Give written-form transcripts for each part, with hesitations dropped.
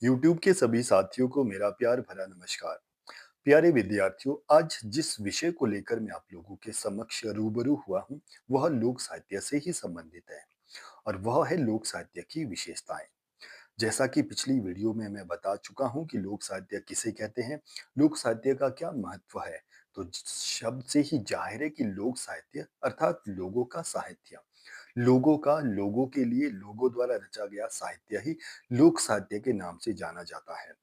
YouTube के सभी साथियों को मेरा प्यार भरा नमस्कार। प्यारे विद्यार्थियों, आज जिस विषय को लेकर मैं आप लोगों के समक्ष रूबरू हुआ हूँ, वह लोक साहित्य से ही संबंधित है और वह है लोक साहित्य की विशेषताएं। जैसा कि पिछली वीडियो में मैं बता चुका हूँ कि लोक साहित्य किसे कहते हैं, लोक साहित्य का क्या महत्व है। तो शब्द से ही जाहिर है कि लोक साहित्य अर्थात लोगों का साहित्य, लोगों का लोगों के लिए लोगों द्वारा रचा गया साहित्य ही लोक साहित्य के नाम से जाना जाता है।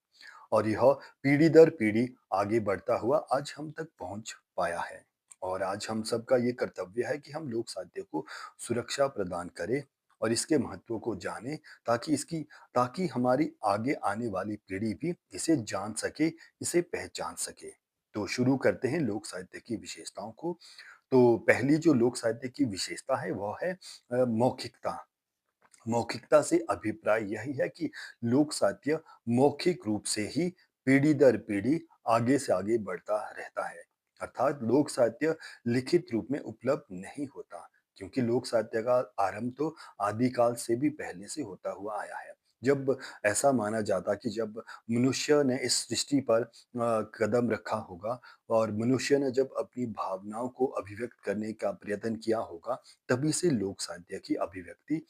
और यह पीढ़ी दर पीढ़ी आगे बढ़ता हुआ आज हम तक पहुंच पाया है। और आज हम सबका ये कर्तव्य है कि हम लोक साहित्य को सुरक्षा प्रदान करें और इसके महत्व को जानें, ताकि इसकी ताकि हमारी आगे आने वाली पीढ़ी भी इसे जान सके, इसे पहचान सके। तो शुरू करते हैं लोक साहित्य की विशेषताओं को। तो पहली जो लोक साहित्य की विशेषता है वह है मौखिकता। मौखिकता से अभिप्राय यही है कि लोक साहित्य मौखिक रूप से ही पीढ़ी दर पीढ़ी आगे से आगे बढ़ता रहता है। अर्थात लोक साहित्य लिखित रूप में उपलब्ध नहीं होता, क्योंकि लोक साहित्य का आरंभ तो आदिकाल से भी पहले से होता हुआ आया है। जब ऐसा माना जाता कि जब मनुष्य ने इस सृष्टि पर कदम रखा होगा और मनुष्य ने जब अपनी भावनाओं को अभिव्यक्त करने का प्रयत्न किया होगा, तभी से लोक साहित्य की अभिव्यक्ति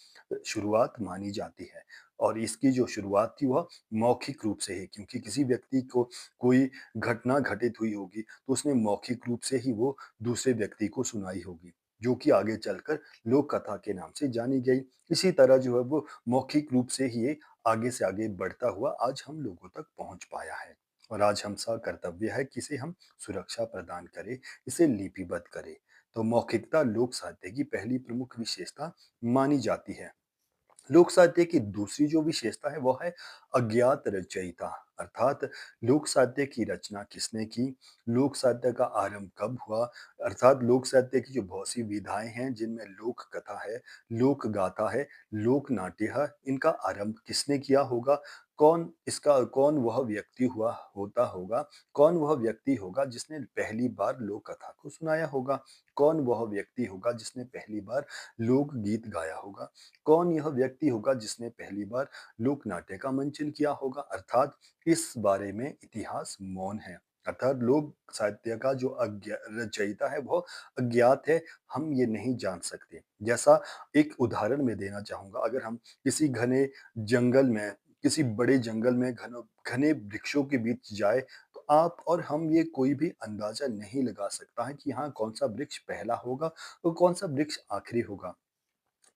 शुरुआत मानी जाती है। और इसकी जो शुरुआत थी वह मौखिक रूप से है, क्योंकि किसी व्यक्ति को कोई घटना घटित हुई होगी तो उसने मौखिक रूप से ही वो दूसरे व्यक्ति को सुनाई होगी, जो कि आगे चलकर लोक कथा के नाम से जानी गई। इसी तरह जो है वो मौखिक रूप से ही ये आगे से आगे बढ़ता हुआ आज हम लोगों तक पहुंच पाया है। और आज हम सा कर्तव्य है कि इसे हम सुरक्षा प्रदान करें, इसे लिपिबद्ध करें। तो मौखिकता लोक साहित्य की पहली प्रमुख विशेषता मानी जाती है। लोक साहित्य की दूसरी जो विशेषता है वह है अज्ञात रचयिता। अर्थात लोक साहित्य की रचना किसने की, लोक साहित्य का आरंभ कब हुआ। अर्थात लोक साहित्य की जो बहुत सी विधाएं हैं जिनमें लोक कथा है, लोक गाथा है, लोक नाट्य है, इनका आरंभ किसने किया होगा, कौन वह व्यक्ति हुआ होता होगा, कौन वह व्यक्ति होगा जिसने पहली बार लोक कथा को सुनाया होगा, कौन वह व्यक्ति होगा जिसने पहली बार लोक गीत गाया होगा, कौन यह व्यक्ति होगा जिसने पहली बार लोक नाट्य का मंचन किया होगा। अर्थात इस बारे में इतिहास मौन है। अर्थात लोक साहित्य का जो रचयिता है वह अज्ञात है, हम ये नहीं जान सकते। जैसा एक उदाहरण मैं देना चाहूंगा, अगर हम किसी घने जंगल में, किसी बड़े जंगल में घने वृक्षों के बीच जाए, तो आप और हम ये कोई भी अंदाजा नहीं लगा सकता है कि हाँ कौन सा वृक्ष पहला होगा और कौन सा वृक्ष आखिरी होगा।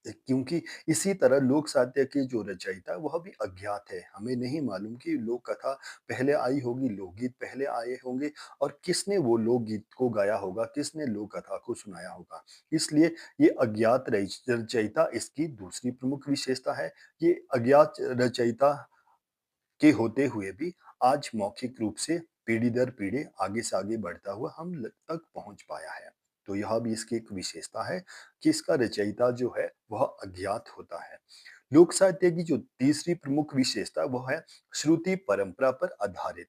क्योंकि इसी तरह लोक साहित्य की जो रचयिता है वह भी अज्ञात है। हमें नहीं मालूम कि लोक कथा पहले आई होगी, लोकगीत पहले आए होंगे और किसने वो लोकगीत को गाया होगा, किसने लोक कथा को सुनाया होगा। इसलिए ये अज्ञात रचयिता इसकी दूसरी प्रमुख विशेषता है। ये अज्ञात रचयिता के होते हुए भी आज मौखिक रूप से पीढ़ी दर पीढ़ी आगे से आगे बढ़ता हुआ तक पहुंच पाया है। तो यह भी इसकी एक विशेषता है कि इसका रचयिता जो है वह अज्ञात होता है। लोक साहित्य की जो तीसरी प्रमुख विशेषता वह है श्रुति परंपरा पर आधारित।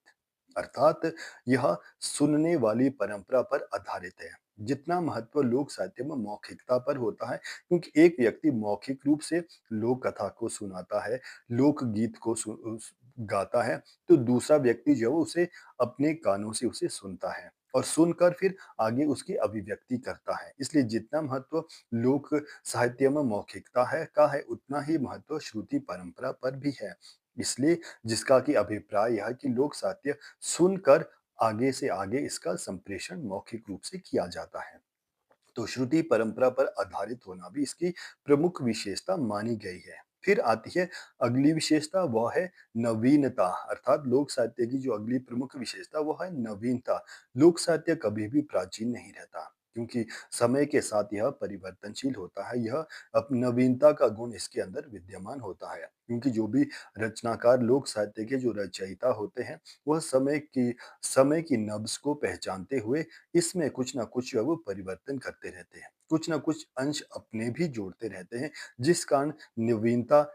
अर्थात यह सुनने वाली परंपरा पर आधारित है। जितना महत्व लोक साहित्य में मौखिकता पर होता है, क्योंकि एक व्यक्ति मौखिक रूप से लोक कथा को सुनाता है, लोक गीत को गाता है, तो दूसरा व्यक्ति जो है वो उसे अपने कानों से उसे सुनता है और सुनकर फिर आगे उसकी अभिव्यक्ति करता है। इसलिए जितना महत्व लोक साहित्य में मौखिकता है का है, उतना ही महत्व श्रुति परंपरा पर भी है। इसलिए जिसका कि अभिप्राय यह है कि लोक साहित्य सुनकर आगे से आगे इसका संप्रेषण मौखिक रूप से किया जाता है। तो श्रुति परंपरा पर आधारित होना भी इसकी प्रमुख विशेषता मानी गई है। फिर आती है अगली विशेषता, वह है नवीनता। अर्थात लोक साहित्य की जो अगली प्रमुख विशेषता वो है नवीनता। लोक साहित्य कभी भी प्राचीन नहीं रहता, क्योंकि समय के साथ यह परिवर्तनशील होता है। यह अब नवीनता का गुण इसके अंदर विद्यमान होता है, क्योंकि जो भी रचनाकार लोक साहित्य के जो रचयिता होते हैं वह समय की नब्ज को पहचानते हुए इसमें कुछ ना कुछ जो है वो परिवर्तन करते रहते हैं, कुछ ना कुछ अंश अपने भी जोड़ते रहते हैं, जिस कारण नवीनता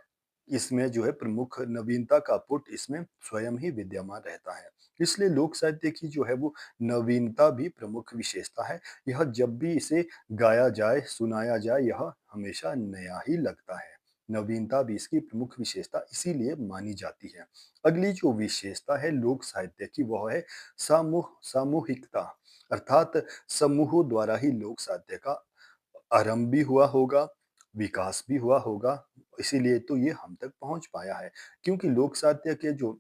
इसमें जो है प्रमुख नवीनता का पुट इसमें स्वयं ही विद्यमान रहता है। इसलिए लोक साहित्य की जो है वो नवीनता भी प्रमुख विशेषता है। यह जब भी इसे गाया जाए, सुनाया जाए, यह हमेशा नया ही लगता है। नवीनता भी इसकी प्रमुख विशेषता इसीलिए मानी जाती है। अगली जो विशेषता है लोक साहित्य की वह है सामूहिकता, अर्थात समूहों द्वारा ही लोक साहित्य का आरंभ भी हुआ होगा, विकास भी हुआ होगा, इसीलिए तो ये हम तक पहुँच पाया है। क्योंकि लोक साहित्य के जो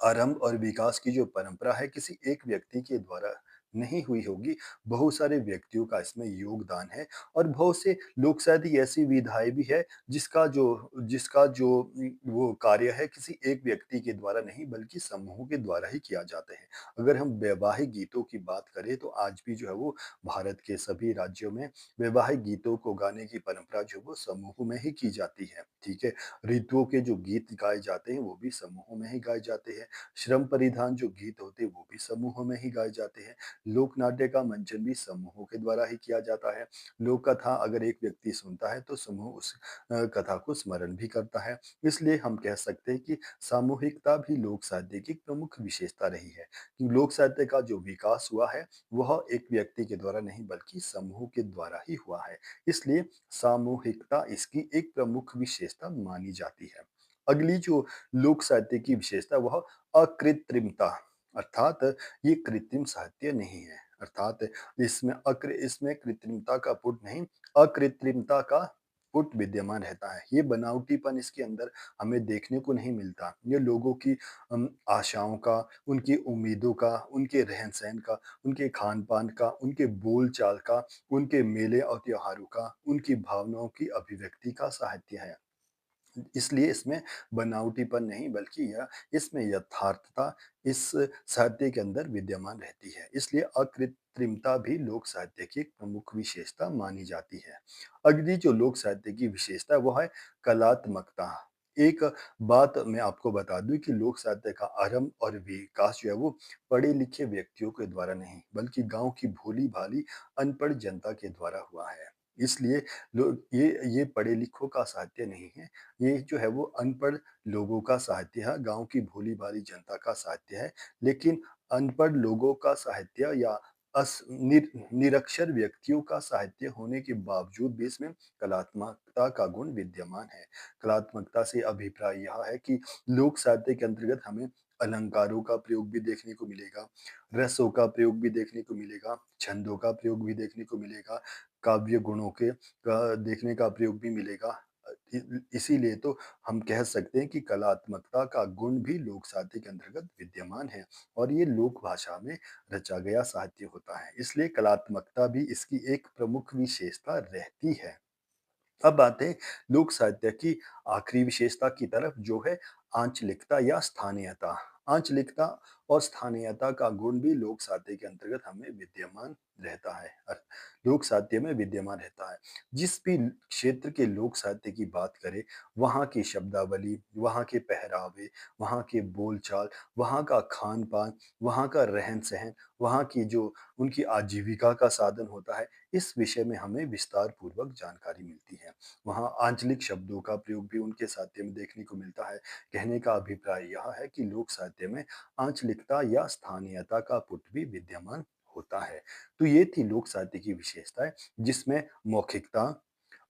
आरंभ और विकास की जो परंपरा है किसी एक व्यक्ति के द्वारा नहीं हुई होगी, बहुत सारे व्यक्तियों का इसमें योगदान है और बहुत से लोक साहित्य की ऐसी विधाएँ भी है जिसका जो वो कार्य है किसी एक व्यक्ति के द्वारा नहीं बल्कि समूहों के द्वारा ही किया जाते हैं। अगर हम वैवाहिक गीतों की बात करें तो आज भी जो है वो भारत के सभी राज्यों में वैवाहिक गीतों को गाने की परंपरा जो है वो समूहों में ही की जाती है, ठीक है? ऋतुओं के जो गीत गाए जाते हैं वो भी समूहों में ही गाए जाते हैं। श्रम परिधान जो गीत होते हैं वो भी समूहों में ही गाए जाते हैं। लोक नाट्य का मंचन भी समूहों के द्वारा ही किया जाता है। लोक कथा अगर एक व्यक्ति सुनता है तो समूह उस कथा को स्मरण भी करता है। इसलिए हम कह सकते हैं कि सामूहिकता भी लोक साहित्य की एक प्रमुख विशेषता रही है। कि लोक साहित्य का जो विकास हुआ है वह एक व्यक्ति के द्वारा नहीं बल्कि समूह के द्वारा ही हुआ है। इसलिए सामूहिकता इसकी एक प्रमुख विशेषता मानी जाती है। अगली जो लोक साहित्य की विशेषता वह अकृत्रिमता, अर्थात ये कृत्रिम साहित्य नहीं है। अर्थात इसमें कृत्रिमता का पुट नहीं, अकृत्रिमता का पुट विद्यमान रहता है। ये बनावटीपन इसके अंदर हमें देखने को नहीं मिलता। ये लोगों की आशाओं का, उनकी उम्मीदों का, उनके रहन-सहन का, उनके खान-पान का, उनके बोल-चाल का, उनके मेले और त्योहारों का, उनकी भावनाओं की अभिव्यक्ति का साहित्य है। इसलिए इसमें बनावटीपन नहीं बल्कि यह इसमें यथार्थता इस साहित्य के अंदर विद्यमान रहती है। इसलिए अकृत्रिमता भी लोक साहित्य की एक प्रमुख विशेषता मानी जाती है। अगली जो लोक साहित्य की विशेषता है वो है कलात्मकता। एक बात मैं आपको बता दूँ कि लोक साहित्य का आरंभ और विकास जो है वो पढ़े-लिखे व्यक्तियों के द्वारा नहीं बल्कि गाँव की भोली-भाली अनपढ़ जनता के द्वारा हुआ है। इसलिए लोग ये पढ़े-लिखों का साहित्य नहीं है, ये जो है वो अनपढ़ लोगों का साहित्य है, गाँव की भोली-भाली जनता का साहित्य है। लेकिन अनपढ़ लोगों का साहित्य या निरक्षर व्यक्तियों का साहित्य होने के बावजूद भी इसमें कलात्मकता का गुण विद्यमान है। कलात्मकता से अभिप्राय यह है कि लोक साहित्य के अंतर्गत हमें अलंकारों का प्रयोग भी देखने को मिलेगा, रसों का प्रयोग भी देखने को मिलेगा, छंदों का प्रयोग भी देखने को मिलेगा, काव्य गुणों के का देखने का प्रयोग भी मिलेगा। इसीलिए तो हम कह सकते हैं कि कलात्मकता का गुण भी लोक साहित्य के अंतर्गत विद्यमान है और ये लोक भाषा में रचा गया साहित्य होता है। इसलिए कलात्मकता भी इसकी एक प्रमुख विशेषता रहती है। अब आते हैं लोक साहित्य की आखिरी विशेषता की तरफ जो है आंचलिकता या स्थानीयता। आंचलिकता और स्थानीयता का गुण भी लोक साहित्य के अंतर्गत हमें विद्यमान रहता है। लोक साहित्य में विद्यमान रहता है। जिस भी क्षेत्र के लोक साहित्य की बात करें, वहाँ की शब्दावली, वहाँ के पहरावे, वहाँ के बोलचाल, वहाँ का खान-पान, वहाँ का रहन-सहन, वहाँ की जो उनकी आजीविका का साधन होता है, इस विषय में हमें विस्तार पूर्वक जानकारी मिलती है। वहाँ आंचलिक शब्दों का प्रयोग भी उनके साहित्य में देखने को मिलता है। कहने का अभिप्राय यह है कि लोक साहित्य में आंचलिकता या स्थानीयता का पुट भी विद्यमान होता है। तो ये थी लोक साहित्य की विशेषताएँ जिसमें मौखिकता,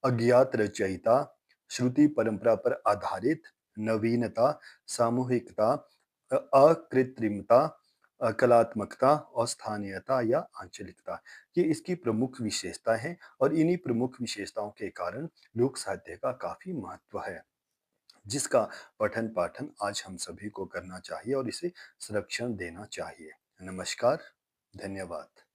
अज्ञात रचयिता, श्रुति परंपरा पर आधारित, नवीनता, सामूहिकता, अकृत्रिमता, कलात्मकता और स्थानीयता या आंचलिकता, ये इसकी प्रमुख विशेषताएँ हैं और इन्हीं प्रमुख विशेषताओं के कारण लोक साहित्य का काफ़ी महत्व है, जिसका पठन-पाठन आज हम सभी को करना चाहिए और इसे संरक्षण देना चाहिए। नमस्कार, धन्यवाद।